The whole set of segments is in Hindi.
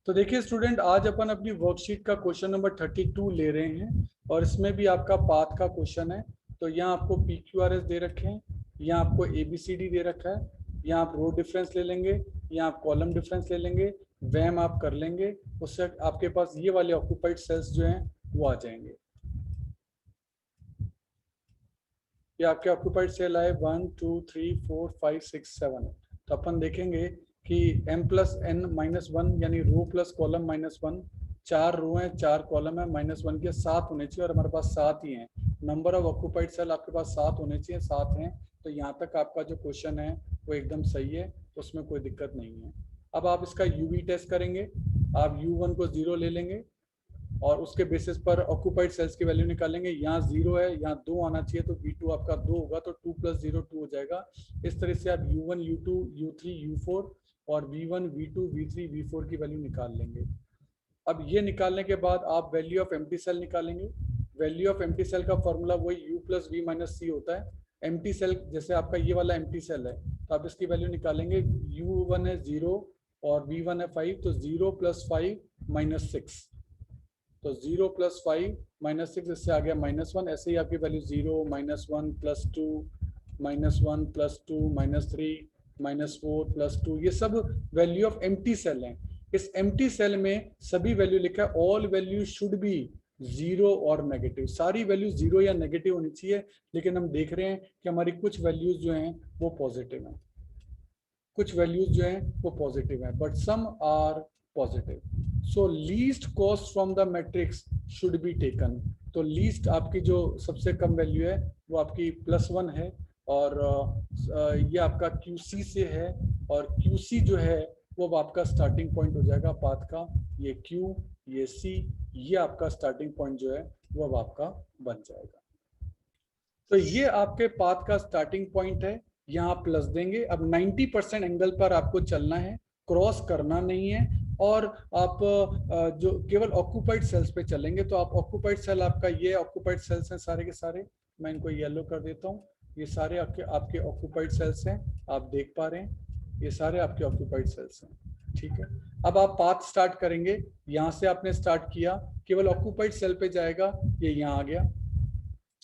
तो देखिए स्टूडेंट, आज अपन अपनी वर्कशीट का क्वेश्चन नंबर 32 ले रहे हैं और इसमें भी आपका पाथ का क्वेश्चन है। तो यहाँ आपको PQRS दे रखे हैं, यहाँ आपको ABCD दे रखा है, यहाँ आप रो डिफरेंस ले लेंगे, यहाँ आप कॉलम डिफरेंस ले लेंगे, वैम आप कर लेंगे, उससे आपके पास ये वाले ऑक्यूपाइड सेल्स जो हैं वो आ जाएंगे। ये आपके ऑक्यूपाइड सेल आए 1 2 3 4 5 6 7। तो अपन देखेंगे कि m+n-1 यानी रो प्लस कॉलम -1, 4 रो हैं 4 कॉलम है, -1 के 7 होने चाहिए और हमारे पास 7 ही हैं। नंबर ऑफ ऑक्यूपाइड सेल आपके पास 7 होने चाहिए, 7 हैं। तो यहाँ तक आपका जो क्वेश्चन है वो एकदम सही है, उसमें कोई दिक्कत नहीं है। अब आप इसका यूवी टेस्ट करेंगे। आप U1 को 0 ले लेंगे और उसके बेसिस पर ऑक्यूपाइड सेल्स की वैल्यू निकालेंगे। यहाँ 0 है, यहाँ 2 आना चाहिए, तो V2 आपका 2 होगा, तो 2 + 0 2 हो जाएगा। इस तरह से आप U1 U2 U3 U4 और V1 V2 V3 V4 की वैल्यू निकाल लेंगे। अब ये निकालने के बाद आप वैल्यू ऑफ एम्प्टी सेल निकालेंगे। वैल्यू ऑफ एम्प्टी सेल का फॉर्मूला वही U + V - C होता है। एम्प्टी सेल जैसे आपका ये वाला एम्प्टी सेल है, तो आप इसकी वैल्यू निकालेंगे। U1 है 0 और V1 है 5, तो 0 + 5 - 6, तो 0 + 5 - 6, इससे आ गया -1। ऐसे ही आपकी वैल्यू 0 -1 + 2 -1 + 2 -3 -4 + 2, ये सब वैल्यू ऑफ एम्प्टी सेल हैं। इस एम्प्टी सेल में सभी वैल्यू लिखा है, ऑल वैल्यू शुड बी 0 और नेगेटिव। सारी वैल्यू 0 या नेगेटिव होनी चाहिए, लेकिन हम देख रहे हैं कि हमारी कुछ वैल्यूज जो हैं वो पॉजिटिव हैं, कुछ वैल्यूज जो हैं वो पॉजिटिव हैं, but some are positive. So least cost from the matrix should be taken. तो लीस्ट आपकी जो सबसे कम वैल्यू है वो आपकी +1 है, और ये आपका QC से है, और QC जो है वो आपका स्टार्टिंग पॉइंट हो जाएगा पाथ का। ये Q, ये C, ये आपका स्टार्टिंग पॉइंट जो है वो अब आपका बन जाएगा। तो ये आपके पाथ का स्टार्टिंग पॉइंट है, यहाँ प्लस देंगे। अब 90% एंगल पर आपको चलना है, क्रॉस करना नहीं है, और आप जो केवल ऑक्यूपाइड सेल्स पे चलेंगे। तो आप ऑक्यूपाइड सेल, आपका ये ऑक्यूपाइड सेल्स हैं सारे के सारे, मैं इनको येलो कर देता हूँ। ये सारे आपके ऑक्यूपाइड सेल्स हैं, आप देख पा रहे हैं, ये सारे आपके ऑक्यूपाइड सेल्स हैं, ठीक है। अब आप पाथ स्टार्ट करेंगे, यहाँ से आपने स्टार्ट किया, केवल ऑक्यूपाइड सेल पे जाएगा, ये यहाँ आ गया।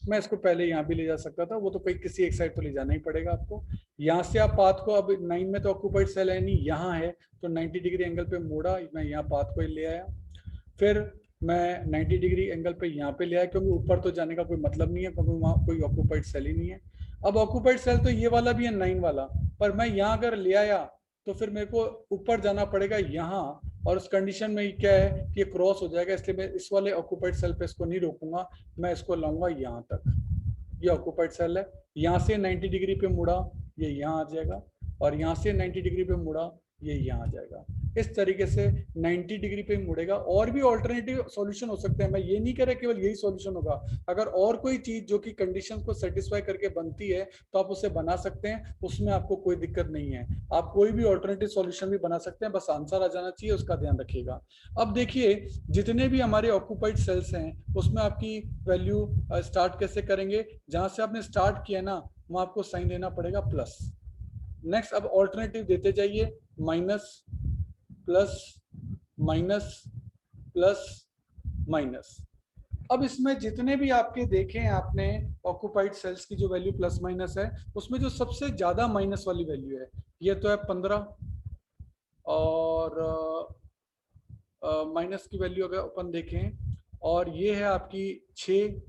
मैं इसको पहले यहाँ भी ले जा सकता था, वो तो कोई किसी एक साइड तो ले जाना ही पड़ेगा आपको। यहाँ से आप पाथ को, अब 9 में तो ऑक्यूपाइड सेल है नहीं, यहाँ है, तो 90 डिग्री एंगल पे मोड़ा, मैं यहाँ पाथ को ले आया। फिर मैं 90 डिग्री एंगल पे यहाँ पे ले आया, क्योंकि ऊपर तो जाने का कोई मतलब नहीं है, क्योंकि वहाँ कोई ऑक्यूपाइड सेल ही नहीं है। अब ऑक्यूपाइड सेल तो ये वाला भी है 9 वाला, पर मैं यहाँ अगर ले आया तो फिर मेरे को ऊपर जाना पड़ेगा यहाँ, और उस कंडीशन में क्या है कि ये क्रॉस हो जाएगा, इसलिए मैं इस वाले ऑक्यूपाइड सेल पे इसको नहीं रोकूंगा, मैं इसको लाऊंगा यहाँ तक। ये ऑक्यूपाइड सेल है, यहाँ से 90 डिग्री पे मुड़ा, ये यहाँ आ जाएगा, और यहाँ से 90 डिग्री पे मुड़ा, ये यहाँ आ जाएगा। इस तरीके से 90 डिग्री पे मुड़ेगा। और भी ऑल्टरनेटिव सॉल्यूशन हो सकते हैं, मैं ये नहीं कह रहा केवल यही सॉल्यूशन होगा। अगर और कोई चीज जो कि कंडीशंस को सेटिस्फाई करके बनती है तो आप उसे बना सकते हैं, उसमें आपको कोई दिक्कत नहीं है। आप कोई भी ऑल्टरनेटिव सॉल्यूशन भी बना सकते हैं, बस आंसर आ जाना चाहिए, उसका ध्यान रखिएगा। अब देखिए, जितने भी हमारे ऑक्यूपाइड सेल्स हैं उसमें आपकी वैल्यू स्टार्ट कैसे करेंगे, जहां से आपने स्टार्ट किया ना वहां आपको साइन देना पड़ेगा प्लस। नेक्स्ट अब ऑल्टरनेटिव देते जाइए, minus plus minus plus minus. अब इसमें जितने भी आपके देखे हैं आपने ऑक्यूपाइड सेल्स की जो वैल्यू प्लस माइनस है, उसमें जो सबसे ज्यादा माइनस वाली वैल्यू है ये तो है 15, और माइनस की वैल्यू अगर अपन देखें, और ये है आपकी 6,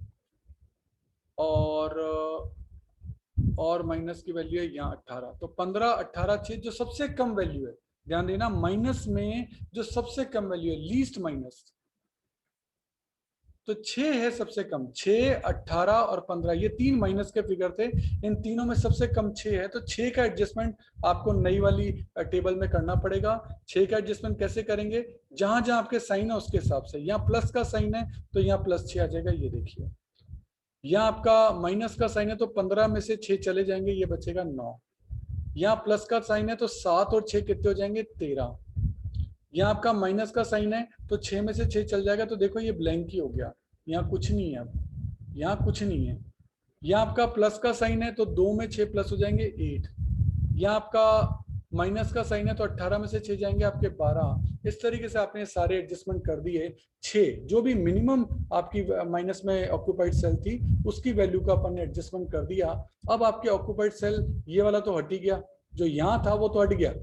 और माइनस की वैल्यू है यहाँ 18। तो 15 18 6 जो सबसे कम वैल्यू है, ध्यान देना माइनस में जो सबसे कम वैल्यू है, लीस्ट माइनस, तो 6 है सबसे कम। 6 18 और 15 ये 3 माइनस के फिगर थे, इन तीनों में सबसे कम 6 है, तो 6 का एडजस्टमेंट आपको नई वाली टेबल में करना पड़ेगा। 6 का एडजस्टमेंट कैसे करेंगे, जहां जहां आपके साइन है उसके हिसाब से। यहाँ प्लस का साइन है तो यहाँ +6 आ जाएगा, ये देखिए। यहाँ आपका माइनस का साइन है तो 15 में से 6 चले जाएंगे, ये बचेगा 9। यहाँ प्लस का साइन है तो 7 और 6 कितने हो जाएंगे, 13। यहाँ आपका माइनस का साइन है तो 6 में से 6 चल जाएगा, तो देखो ये ब्लैंक ही हो गया, यहाँ कुछ नहीं है, अब यहाँ कुछ नहीं है। यहाँ आपका प्लस का साइन है तो 2 में 6 प्लस हो जाएंगे 8। यहाँ आपका माइनस का साइन है तो 18 में से 6 जाएंगे आपके 12। इस तरीके से आपने सारे एडजस्टमेंट कर दिए। 6 जो भी मिनिमम आपकी माइनस में ऑक्यूपाइड सेल थी उसकी वैल्यू का अपन ने एडजस्टमेंट कर दिया। अब आपके ऑक्यूपाइड सेल ये वाला तो हट ही गया, जो यहाँ था वो तो हट गया,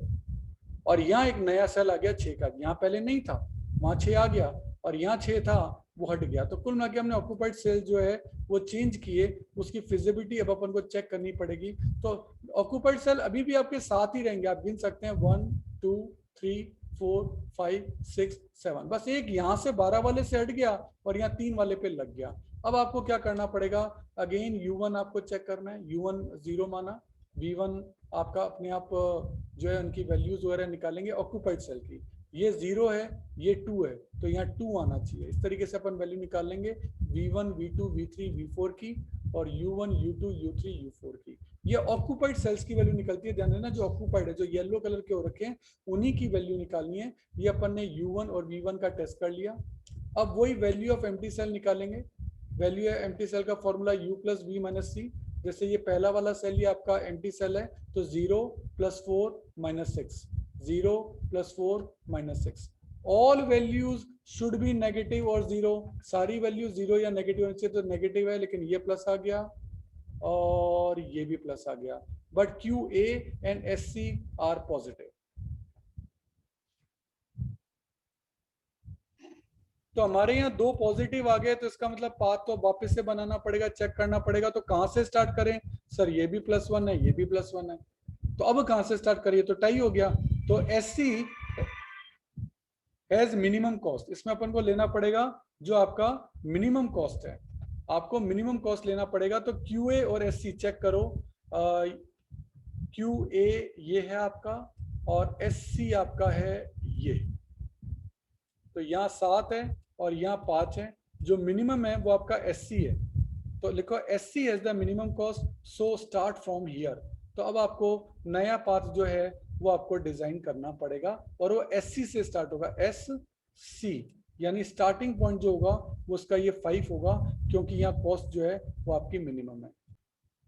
और यहाँ एक नया सेल आ गया 6 का, यहाँ पहले नहीं था, वहां 6 आ गया और यहाँ 6 था वो हट गया। तो कुल मिला के हमने ऑक्यूपाइड सेल जो है वो चेंज किए, उसकी फिजिबिलिटी अब अपन को चेक करनी पड़ेगी। तो ऑक्यूपाइड सेल अभी भी आपके साथ ही रहेंगे, आप गिन सकते हैं 1 2 3 4 5 6 7, बस एक यहाँ से 12 वाले से हट गया और यहाँ 3 वाले पे लग गया। अब आपको क्या करना पड़ेगा, अगेन U1 आपको चेक करना है, U1 0 माना, V1 आपका अपने आप जो है उनकी वैल्यूज वगैरह निकालेंगे ऑक्यूपाइड सेल की, ये 0 है ये 2 है तो यहाँ 2 आना चाहिए। इस तरीके से अपन वैल्यू निकाल लेंगे V1 V2 V3 V4 की और U1 U2 U3 U4 की। ये ऑक्यूपाइड सेल्स की वैल्यू निकलती है, ध्यान देना जो ऑक्यूपाइड है, जो येलो कलर के हो रखे हैं उन्हीं की वैल्यू निकालनी है। ये अपन ने U1 और V1 का टेस्ट कर लिया। अब वही वैल्यू ऑफ एम्प्टी सेल निकालेंगे। वैल्यू है एम्प्टी सेल का formula U plus V minus C। जैसे ये पहला वाला सेल ये आपका एम्प्टी सेल है तो 0 + 4 - 6, 0 + 4 - 6, all values should be negative और 0, सारी वैल्यू 0 या नेगेटिव होनी चाहिए, तो नेगेटिव है लेकिन ये प्लस आ गया और ये भी प्लस आ गया, but QA and SC are positive. तो हमारे यहाँ 2 पॉजिटिव आ गए, तो इसका मतलब पाथ तो वापस से बनाना पड़ेगा, चेक करना पड़ेगा। तो कहां से स्टार्ट करें सर, ये भी +1 है ये भी +1 है, तो अब कहां से स्टार्ट करिए, तो टाई हो गया। तो SC हैज मिनिमम कॉस्ट, इसमें अपन को लेना पड़ेगा जो आपका मिनिमम कॉस्ट है, आपको मिनिमम कॉस्ट लेना पड़ेगा। तो QA और SC चेक करो, QA ये है आपका और SC आपका है ये, तो यहाँ 7 है और यहाँ 5 है, जो मिनिमम है वो आपका SC है, तो लिखो SC has the minimum cost so start from here. तो अब आपको नया पाथ जो है वो आपको डिजाइन करना पड़ेगा और वो SC से स्टार्ट होगा, SC यानी स्टार्टिंग पॉइंट जो होगा वो उसका ये 5 होगा, क्योंकि यहाँ कॉस्ट जो है वो आपकी मिनिमम है।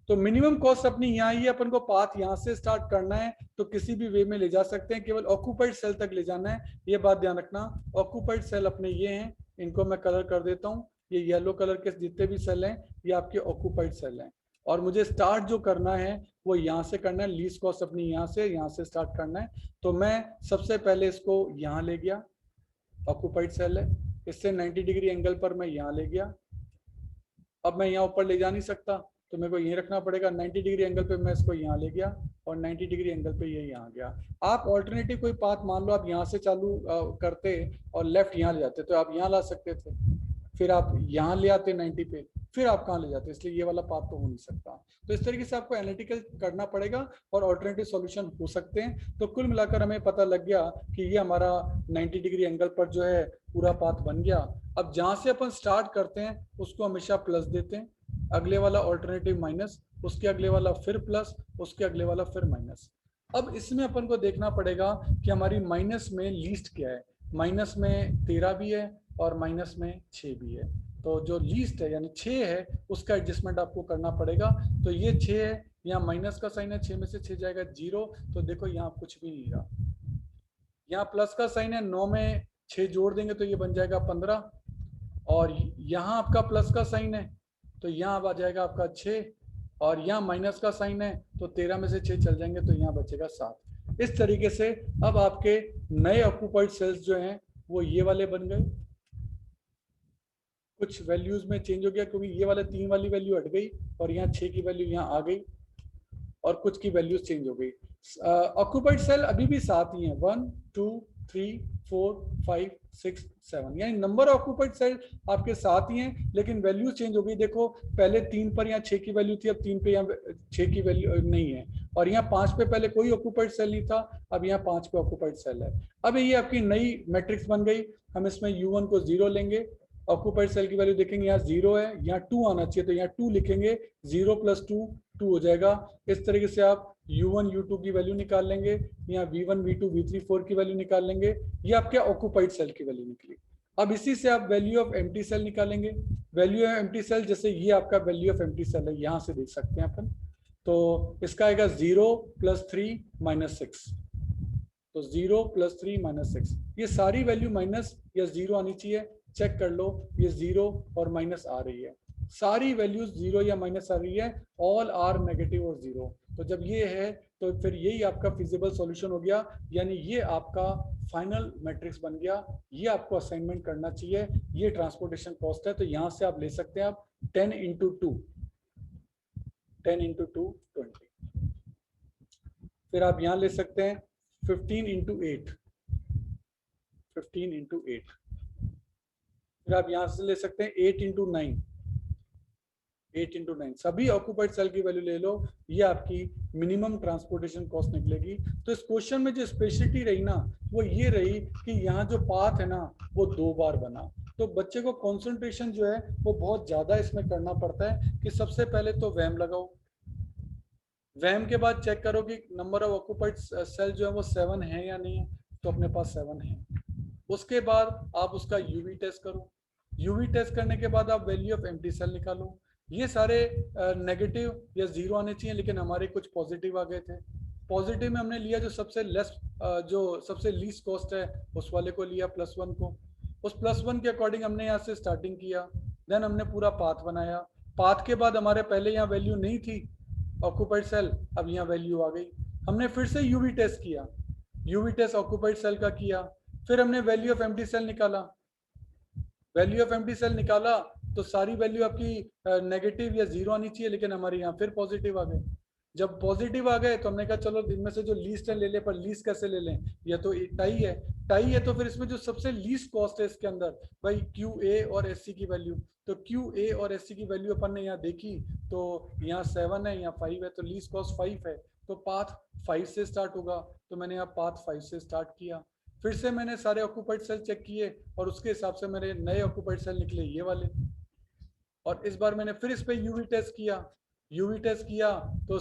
तो मिनिमम कॉस्ट अपनी यहाँ ही, अपन को पाथ यहाँ से स्टार्ट करना है तो किसी भी वे में ले जा सकते हैं, केवल ऑक्यूपाइड सेल तक ले जाना है, ये बात ध्यान रखना। ऑक्यूपाइड सेल अपने ये हैं, इनको मैं कलर कर देता हूँ, ये येलो कलर के जितने भी सेल हैं ये आपके ऑक्यूपाइड सेल हैं, और मुझे स्टार्ट जो करना है वो यहाँ से करना है, लीस्ट कॉस्ट अपनी यहाँ से स्टार्ट करना है। तो मैं सबसे पहले इसको यहाँ ले गया, ऑक्यूपाइड सेल है, इससे 90 डिग्री एंगल पर मैं यहाँ ले गया। अब मैं यहाँ ऊपर ले जा नहीं सकता तो मेरे को यहीं रखना पड़ेगा, 90 डिग्री एंगल पे मैं इसको यहाँ ले गया और 90 डिग्री एंगल पे ये यहाँ गया। आप ऑल्टरनेटिव कोई पाथ मान लो आप यहाँ से चालू करते और लेफ्ट यहाँ ले जाते तो आप यहाँ ला सकते थे, फिर आप यहाँ ले आते 90 पे, फिर आप कहाँ ले जाते, इसलिए ये वाला पाथ तो हो नहीं सकता। तो इस तरीके से आपको एनालिटिकल करना पड़ेगा और ऑल्टरनेटिव सॉल्यूशन हो सकते हैं। तो कुल मिलाकर हमें पता लग गया कि ये हमारा 90 डिग्री एंगल पर जो है पूरा पाथ बन गया। अब जहां से अपन स्टार्ट करते हैं उसको हमेशा प्लस देते हैं, अगले वाला ऑल्टरनेटिव माइनस, उसके अगले वाला फिर प्लस, उसके अगले वाला फिर माइनस। अब इसमें अपन को देखना पड़ेगा कि हमारी माइनस में लीस्ट क्या है, माइनस में 13 भी है और माइनस में 6 भी है, तो जो लीस्ट है यानी 6 है उसका एडजस्टमेंट आपको करना पड़ेगा। तो ये 6 है, यहाँ माइनस का साइन है, 6 में से 6 जाएगा 0, तो देखो यहाँ कुछ भी नहीं रहा। यहाँ प्लस का साइन है, 9 में 6 जोड़ देंगे तो ये बन जाएगा 15, और यहाँ आपका प्लस का साइन है तो यहाँ अब आ जाएगा आपका 6, और यहाँ माइनस का साइन है तो 13 में से 6 चल जाएंगे तो यहाँ बचेगा 7। इस तरीके से अब आपके नए ऑक्यूपाइड सेल्स जो हैं वो ये वाले बन गए, कुछ वैल्यूज में चेंज हो गया क्योंकि ये वाले 3 वाली वैल्यू हट गई और यहाँ 6 की वैल्यू यहाँ आ गई और कुछ की वैल्यूज चेंज हो गई। ऑक्यूपाइड सेल अभी भी 7 ही हैं, 1 2 3 4 5 6 7, यानी नंबर ऑक्यूपाइड सेल आपके 7 ही हैं, लेकिन वैल्यू चेंज हो गई। देखो पहले 3 पर यहाँ 6 की वैल्यू थी, अब 3 पे यहाँ 6 की वैल्यू नहीं है, और यहाँ 5 पे पहले कोई ऑक्यूपाइड सेल नहीं था, अब यहाँ 5 पे ऑक्यूपाइड सेल है। अब ये आपकी नई मैट्रिक्स बन गई, हम इसमें U1 को 0 लेंगे, ऑक्यूपाइड सेल की वैल्यू देखेंगे यहाँ 0 है, यहाँ 2 आना चाहिए तो यहाँ 2 लिखेंगे, 0 + 2 2 हो जाएगा। इस तरीके से आप U1 U2 की वैल्यू निकाल लेंगे, यहाँ V1 V2 V3 4 की वैल्यू निकाल लेंगे, ये आपके ऑक्यूपाइड सेल की वैल्यू निकली। अब इसी से आप वैल्यू ऑफ एम्प्टी सेल निकालेंगे, वैल्यू ऑफ एम्प्टी सेल जैसे ये आपका वैल्यू ऑफ एम्प्टी सेल है, यहाँ से देख सकते हैं अपन, तो इसका आएगा 0 + 3 - 6, तो 0 + 3 - 6, ये सारी वैल्यू माइनस या 0 आनी चाहिए। चेक कर लो, ये 0 और माइनस आ रही है, सारी वैल्यूज 0 या माइनस आ रही है, ऑल आर नेगेटिव और 0। तो जब ये है तो फिर यही आपका फिजिबल सॉल्यूशन हो गया, यानी ये आपका फाइनल मैट्रिक्स बन गया। ये आपको असाइनमेंट करना चाहिए, ये ट्रांसपोर्टेशन कॉस्ट है। तो यहां से आप ले सकते हैं आप 10 × 2, 10 × 2 20। फिर आप यहां ले सकते हैं 15 × 8, 15 × 8। फिर आप यहां से ले सकते हैं 8 × 9, 8 × 9। सभी ऑक्यूपाइड सेल की वैल्यू ले लो, ये आपकी मिनिमम ट्रांसपोर्टेशन कॉस्ट निकलेगी। तो इस क्वेश्चन में जो स्पेशलिटी रही ना, वो ये रही कि यहाँ जो पाथ है ना वो 2 बार बना। तो बच्चे को कंसंट्रेशन जो है वो बहुत ज्यादा इसमें करना पड़ता है कि सबसे पहले तो वैम लगाओ, वैम के बाद चेक करो कि नंबर ऑफ ऑक्यूपाइड सेल जो है वो 7 है या नहीं है, तो अपने पास 7 है। उसके बाद आप उसका यूवी टेस्ट करो, यूवी टेस्ट करने के बाद आप वैल्यू ऑफ एम्प्टी सेल निकालो। ये सारे नेगेटिव या 0 आने चाहिए, लेकिन हमारे कुछ पॉजिटिव आ गए थे। पॉजिटिव में हमने लिया जो सबसे लेस, जो सबसे लीस्ट कॉस्ट है उस वाले को लिया, +1 को। उस +1 के अकॉर्डिंग हमने यहाँ से स्टार्टिंग किया, देन हमने पूरा पाथ बनाया। पाथ के बाद हमारे पहले यहाँ वैल्यू नहीं थी ऑक्यूपाइड सेल, अब यहाँ वैल्यू आ गई। हमने फिर से यूवी टेस्ट किया, यूवी टेस्ट ऑक्यूपाइड सेल का किया, फिर हमने वैल्यू ऑफ एम्प्टी सेल निकाला। वैल्यू ऑफ एम्प्टी सेल निकाला तो सारी वैल्यू आपकी नेगेटिव या 0 आनी चाहिए, लेकिन हमारे यहाँ फिर पॉजिटिव आ गए। जब पॉजिटिव आ गए तो हमने कहा चलो इनमें से जो लीस्ट है ले ले, पर लीस्ट कैसे ले लें, या तो टाई है, टाई है तो फिर इसमें जो सबसे लीस्ट कॉस्ट है इसके अंदर भाई QA और SC की वैल्यू। तो QA और SC की वैल्यू अपन ने यहाँ देखी, तो यहाँ 7 है, यहाँ 5 है, तो लीस्ट कॉस्ट 5 है, तो पाथ 5 से स्टार्ट होगा। तो मैंने यहाँ पाथ 5 से स्टार्ट किया, फिर से मैंने सारे ऑक्यूपाइड सेल चेक किए और उसके हिसाब से मेरे नए ऑक्यूपाइड सेल निकले ये वाले। और इस बार मैंने फिर इस पे यूवी टेस्ट किया, यूवी टेस्ट किया तो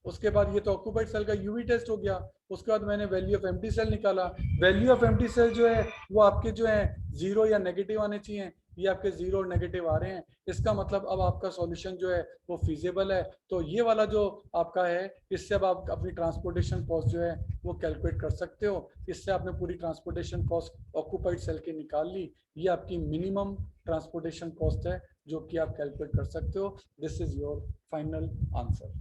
उसके बाद ये तो ऑक्यूपाइड सेल का यूवी टेस्ट हो गया। उसके बाद मैंने वैल्यू ऑफ एम्प्टी सेल निकाला। वैल्यू ऑफ एम्प्टी सेल जो है वो आपके जो है 0 या नेगेटिव आने चाहिए, ये आपके 0 और नेगेटिव आ रहे हैं। इसका मतलब अब आपका सॉल्यूशन जो है वो फिजिबल है। तो ये वाला जो आपका है, इससे अब आप अपनी ट्रांसपोर्टेशन कॉस्ट जो है वो कैलकुलेट कर सकते हो। इससे आपने पूरी ट्रांसपोर्टेशन कॉस्ट ऑक्यूपाइड सेल की निकाल ली। ये आपकी मिनिमम ट्रांसपोर्टेशन कॉस्ट है जो कि आप कैलकुलेट कर सकते हो। This is your final answer.